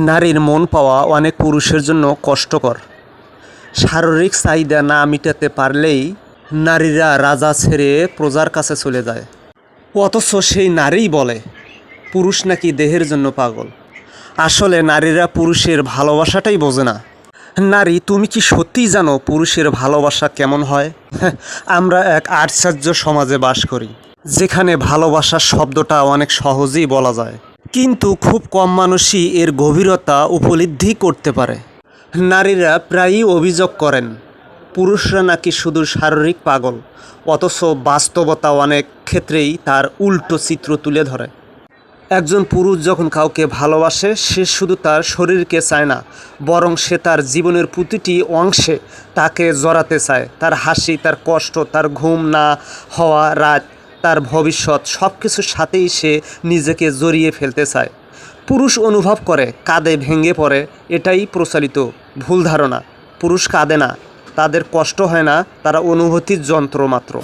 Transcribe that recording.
নারীর মন পাওয়া অনেক পুরুষের জন্য কষ্টকর। শারীরিক চাহিদা না মেটাতে পারলেই নারীরা রাজা ছেড়ে প্রজার কাছে চলে যায়। অথচ সেই নারীই বলে পুরুষ নাকি দেহের জন্য পাগল। আসলে নারীরা পুরুষের ভালোবাসাটাই বোঝে না। নারী, তুমি কি সত্যিই জানো পুরুষের ভালোবাসা কেমন হয়? আমরা এক আশ্চর্য সমাজে বাস করি, যেখানে ভালোবাসা শব্দটা অনেক সহজেই বলা যায়, কিন্তু খুব কম মানুষই এর গভীরতা উপলব্ধি করতে পারে। নারীরা প্রায়ই অভিযোগ করেন পুরুষরা নাকি শুধু শারীরিক পাগল, অথচ বাস্তবতা অনেক ক্ষেত্রেই তার উল্টো চিত্র তুলে ধরে। একজন পুরুষ যখন কাউকে ভালোবাসে, সে শুধু তার শরীরকে চায় না, বরং সে তার জীবনের প্রতিটি অংশে তাকে জড়াতে চায়। তার হাসি, তার কষ্ট, তার ঘুম না হওয়া রাত, তার ভবিষ্যৎ, সব কিছুর সাথেই সে নিজেকে জড়িয়ে ফেলতে চায়। পুরুষ অনুভব করে, কাঁদে, ভেঙে পড়ে, এটাই প্রচলিত ভুল ধারণা। পুরুষ কাঁদে না, তাদের কষ্ট হয় না, তারা অনুভূতির যন্ত্র মাত্র।